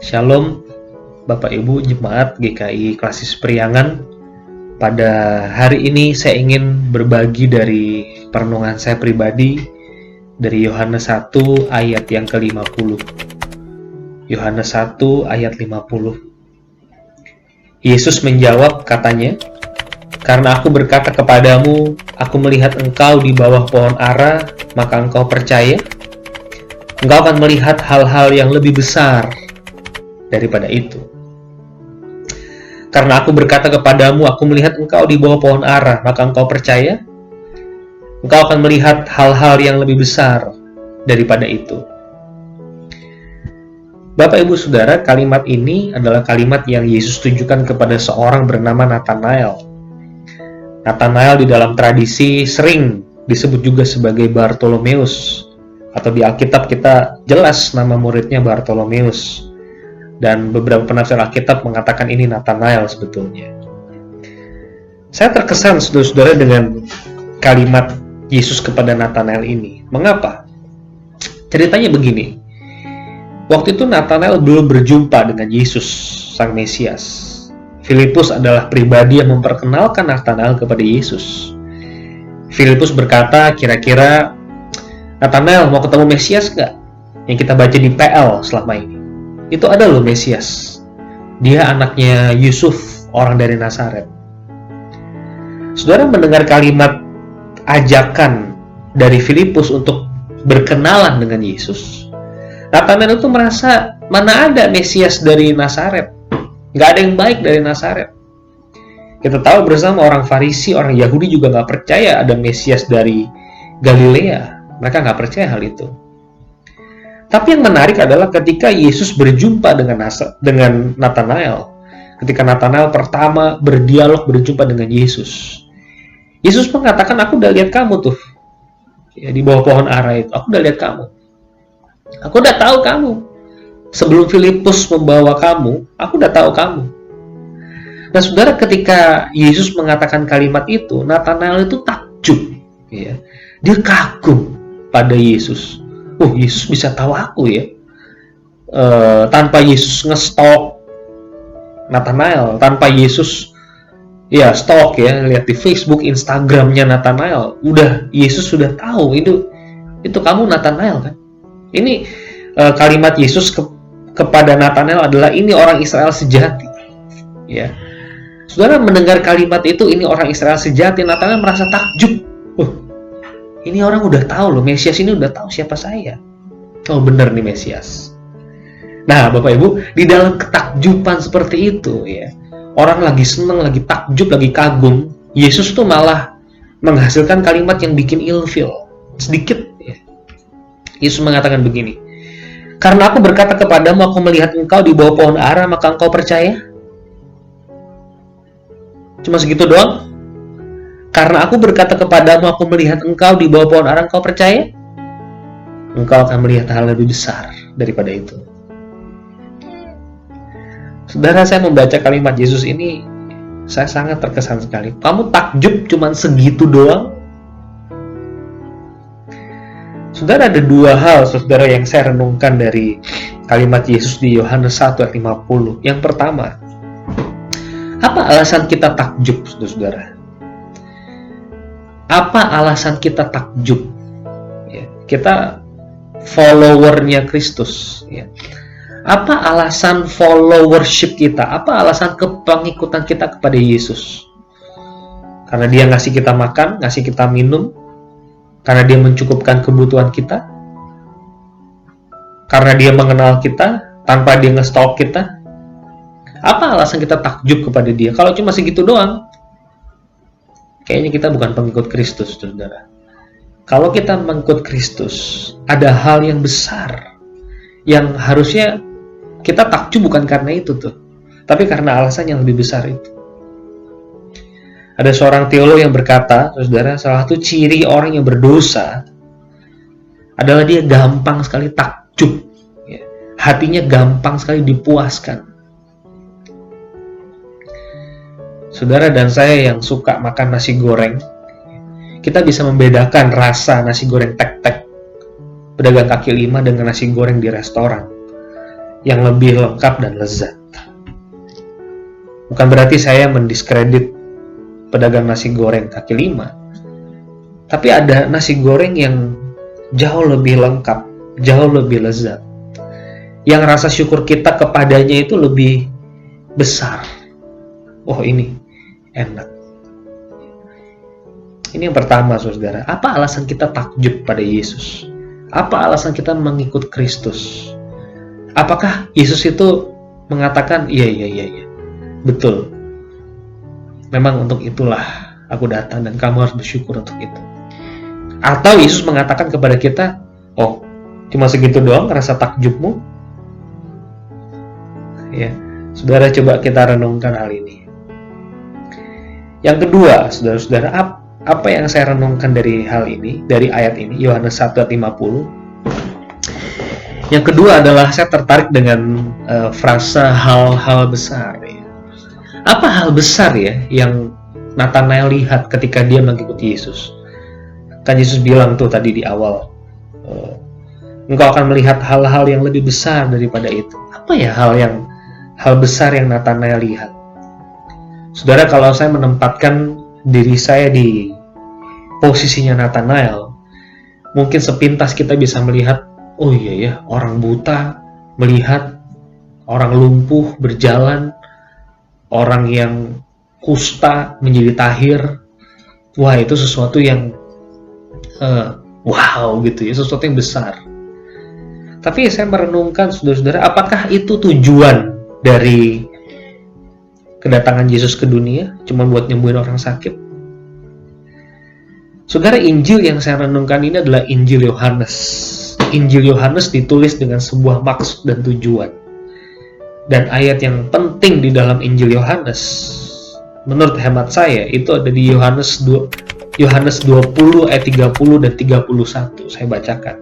Shalom Bapak Ibu Jemaat GKI Klasis Priangan. Pada hari ini saya ingin berbagi dari perenungan saya pribadi dari Yohanes 1 ayat yang ke-50. Yohanes 1 ayat 50. Yesus menjawab katanya, "Karena aku berkata kepadamu, aku melihat engkau di bawah pohon ara, maka engkau percaya? Engkau akan melihat hal-hal yang lebih besar daripada itu. Karena aku berkata kepadamu, aku melihat engkau di bawah pohon ara, maka engkau percaya? Engkau akan melihat hal-hal yang lebih besar daripada itu." Bapak Ibu Saudara, kalimat ini adalah kalimat yang Yesus tujukan kepada seorang bernama Nathanael. Nathanael di dalam tradisi sering disebut juga sebagai Bartolomeus, atau di Alkitab kita jelas nama muridnya Bartolomeus. Dan beberapa penafsir Alkitab mengatakan ini Nathanael sebetulnya. Saya terkesan saudara-saudara dengan kalimat Yesus kepada Nathanael ini. Mengapa? Ceritanya begini. Waktu itu Nathanael belum berjumpa dengan Yesus, Sang Mesias. Filipus adalah pribadi yang memperkenalkan Nathanael kepada Yesus. Filipus berkata, kira-kira Nathanael mau ketemu Mesias nggak? Yang kita baca di PL selama ini. Itu ada loh Mesias. Dia anaknya Yusuf, orang dari Nazaret. Saudara mendengar kalimat ajakan dari Filipus untuk berkenalan dengan Yesus. Nathanael itu merasa, mana ada Mesias dari Nazaret? Nggak ada yang baik dari Nazaret. Kita tahu bersama orang Farisi, orang Yahudi juga nggak percaya ada Mesias dari Galilea. Mereka nggak percaya hal itu. Tapi yang menarik adalah ketika Yesus berjumpa dengan Nathanael. Ketika Nathanael pertama berdialog, berjumpa dengan Yesus. Yesus mengatakan, aku udah lihat kamu tuh. Ya, di bawah pohon ara itu. Aku udah lihat kamu. Aku udah tahu kamu. Sebelum Filipus membawa kamu, aku udah tahu kamu. Nah saudara, ketika Yesus mengatakan kalimat itu, Nathanael itu takjub. Ya. Dia kagum pada Yesus. Oh, Yesus bisa tahu aku ya. Tanpa Yesus nge-stalk Nathanael, tanpa Yesus ya stalk ya, lihat di Facebook, Instagramnya Nathanael, Yesus sudah tahu itu kamu Nathanael kan. Ini kalimat Yesus kepada Nathanael adalah ini orang Israel sejati. Ya. Saudara mendengar kalimat itu, ini orang Israel sejati, Nathanael merasa takjub. Ini orang udah tahu loh, Mesias ini udah tahu siapa saya. Oh benar nih Mesias. Nah Bapak Ibu, di dalam ketakjuban seperti itu ya, orang lagi seneng, lagi takjub, lagi kagum, Yesus tuh malah menghasilkan kalimat yang bikin ilfil sedikit ya. Yesus mengatakan begini, karena aku berkata kepadamu, aku melihat engkau di bawah pohon ara, maka engkau percaya? Cuma segitu doang? Karena aku berkata kepadamu, aku melihat engkau di bawah pohon ara, engkau percaya? Engkau akan melihat hal lebih besar daripada itu. Saudara, saya membaca kalimat Yesus ini, saya sangat terkesan sekali. Kamu takjub cuma segitu doang? Saudara, ada dua hal saudara yang saya renungkan dari kalimat Yesus di Yohanes 1 ayat 50. Yang pertama, apa alasan kita takjub, saudara? Apa alasan kita takjub? Ya, kita followernya Kristus. Ya. Apa alasan followership kita? Apa alasan kepengikutan kita kepada Yesus? Karena dia ngasih kita makan, ngasih kita minum, karena dia mencukupkan kebutuhan kita, karena dia mengenal kita, tanpa dia nge-stalk kita. Apa alasan kita takjub kepada dia? Kalau cuma segitu doang, kayaknya kita bukan pengikut Kristus, saudara. Kalau kita mengikut Kristus, ada hal yang besar yang harusnya kita takjub bukan karena itu tuh, tapi karena alasan yang lebih besar itu. Ada seorang teolog yang berkata, saudara, salah satu ciri orang yang berdosa adalah dia gampang sekali takjub, ya. Hatinya gampang sekali dipuaskan. Saudara dan saya yang suka makan nasi goreng, kita bisa membedakan rasa nasi goreng tek-tek pedagang kaki lima dengan nasi goreng di restoran. yang lebih lengkap dan lezat. Bukan berarti saya mendiskredit pedagang nasi goreng kaki lima, tapi ada nasi goreng yang jauh lebih lengkap, jauh lebih lezat, yang rasa syukur kita kepadanya itu lebih besar. Oh, ini enak. Ini yang pertama, saudara. Apa alasan kita takjub pada Yesus? Apa alasan kita mengikut Kristus? Apakah Yesus itu mengatakan, iya, betul, memang untuk itulah aku datang dan kamu harus bersyukur untuk itu? Atau Yesus mengatakan kepada kita, oh, cuma segitu doang rasa takjubmu? Ya, saudara, coba kita renungkan hal ini. Yang kedua, saudara-saudara, apa yang saya renungkan dari hal ini, dari ayat ini, Yohanes 1 ayat 50. Yang kedua adalah saya tertarik dengan frasa hal-hal besar. Ya. Apa hal besar ya yang Nathanael lihat ketika dia mengikuti Yesus? Kan Yesus bilang tuh tadi di awal, engkau akan melihat hal-hal yang lebih besar daripada itu. Apa ya hal besar yang Nathanael lihat? Saudara, kalau saya menempatkan diri saya di posisinya Nathanael, mungkin sepintas kita bisa melihat, oh iya ya, orang buta melihat orang lumpuh berjalan, orang yang kusta menjadi tahir. Wah, itu sesuatu yang wow gitu ya, sesuatu yang besar. Tapi saya merenungkan, saudara-saudara, apakah itu tujuan dari kedatangan Yesus ke dunia? Cuma buat nyembuhin orang sakit? Saudara, Injil yang saya renungkan ini adalah Injil Yohanes. Injil Yohanes ditulis dengan sebuah maksud dan tujuan. Dan ayat yang penting di dalam Injil Yohanes, menurut hemat saya, itu ada di Yohanes 20 ayat 30 dan 31. Saya bacakan.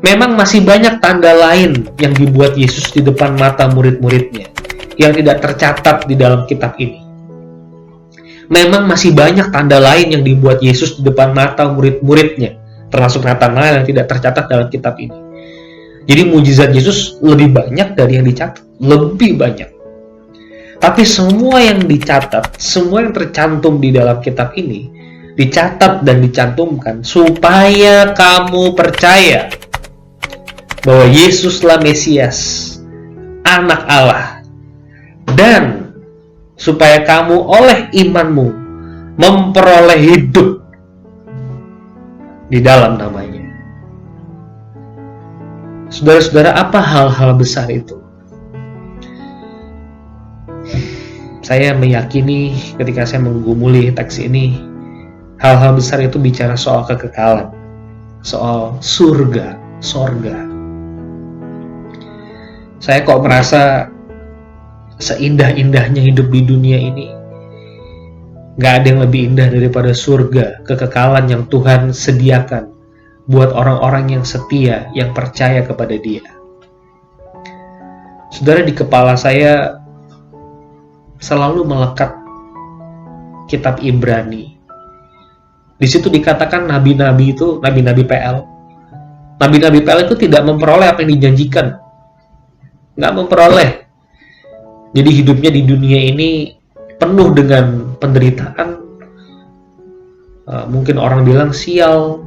Memang masih banyak tanda lain yang dibuat Yesus di depan mata murid-muridnya yang tidak tercatat di dalam kitab ini. Memang masih banyak tanda lain yang dibuat Yesus di depan mata murid-muridnya, termasuk Nathanael, yang tidak tercatat dalam kitab ini. Jadi mujizat Yesus lebih banyak dari yang dicatat, lebih banyak. Tapi semua yang dicatat, semua yang tercantum di dalam kitab ini, dicatat dan dicantumkan supaya kamu percaya bahwa Yesuslah Mesias, Anak Allah, dan supaya kamu oleh imanmu memperoleh hidup di dalam namanya. Saudara-saudara, apa hal-hal besar itu? Saya meyakini ketika saya menggumuli teks ini, hal-hal besar itu bicara soal kekekalan, soal surga, sorga. Saya kok merasa seindah-indahnya hidup di dunia ini, gak ada yang lebih indah daripada surga, kekekalan yang Tuhan sediakan buat orang-orang yang setia, yang percaya kepada Dia. Saudara, di kepala saya selalu melekat kitab Ibrani. Di situ dikatakan nabi-nabi itu, nabi-nabi PL. Nabi-nabi PL itu tidak memperoleh apa yang dijanjikan. Nggak memperoleh. Jadi hidupnya di dunia ini penuh dengan penderitaan. Mungkin orang bilang sial,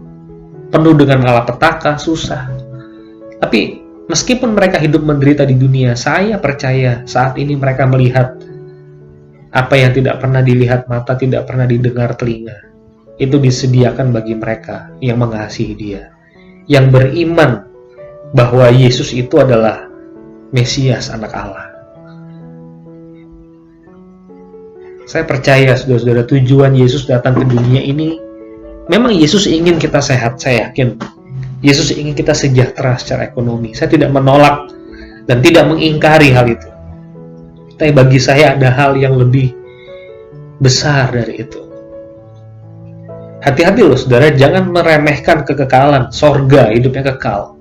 penuh dengan malapetaka, susah. Tapi meskipun mereka hidup menderita di dunia, saya percaya saat ini mereka melihat apa yang tidak pernah dilihat mata, tidak pernah didengar telinga. Itu disediakan bagi mereka yang mengasihi Dia, yang beriman bahwa Yesus itu adalah Mesias, Anak Allah. Saya percaya, saudara-saudara, tujuan Yesus datang ke dunia ini, memang Yesus ingin kita sehat, saya yakin. Yesus ingin kita sejahtera secara ekonomi. Saya tidak menolak dan tidak mengingkari hal itu. Tapi bagi saya ada hal yang lebih besar dari itu. Hati-hati loh, saudara, jangan meremehkan kekekalan, sorga, hidupnya kekal.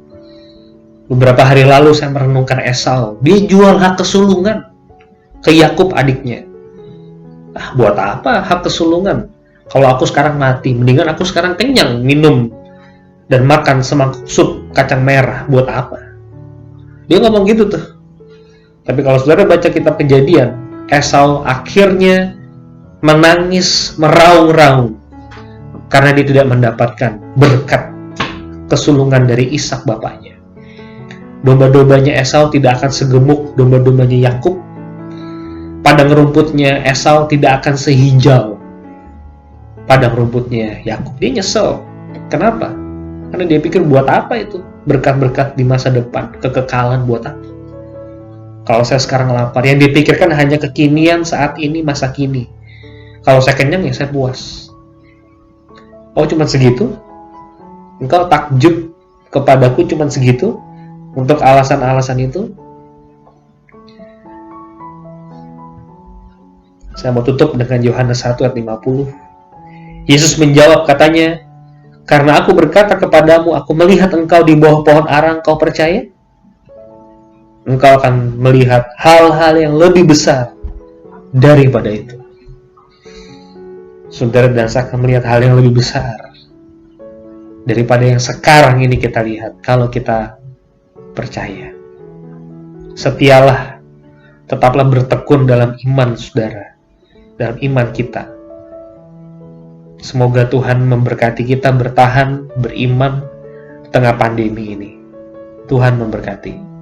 Beberapa hari lalu saya merenungkan Esau. Dia jual hak kesulungan ke Yakub adiknya. Buat apa hak kesulungan? Kalau aku sekarang mati, mendingan aku sekarang kenyang, minum dan makan semangkuk sup kacang merah. Buat apa? Dia ngomong gitu tuh. Tapi kalau saudara baca kitab Kejadian, Esau akhirnya menangis meraung-raung karena dia tidak mendapatkan berkat kesulungan dari Ishak bapaknya. Domba-dombanya Esau tidak akan segemuk domba-dombanya Yakub. Padang rumputnya Esau tidak akan sehijau padang rumputnya Yakub. Dia nyesel. Kenapa? Karena dia pikir buat apa itu berkat-berkat di masa depan, kekekalan buat apa? Kalau saya sekarang lapar, yang dipikirkan hanya kekinian saat ini, masa kini. Kalau saya kenyang ya saya puas. Oh cuma segitu? Engkau takjub kepadaku cuma segitu? Untuk alasan-alasan itu? Saya mau tutup dengan Yohanes 1 ayat 50. Yesus menjawab katanya, karena aku berkata kepadamu, aku melihat engkau di bawah pohon ara, engkau percaya? Engkau akan melihat hal-hal yang lebih besar daripada itu. Saudara dan saya akan melihat hal yang lebih besar daripada yang sekarang ini kita lihat kalau kita percaya. Setialah, tetaplah bertekun dalam iman saudara, dalam iman kita. Semoga Tuhan memberkati kita bertahan, beriman di tengah pandemi ini. Tuhan memberkati.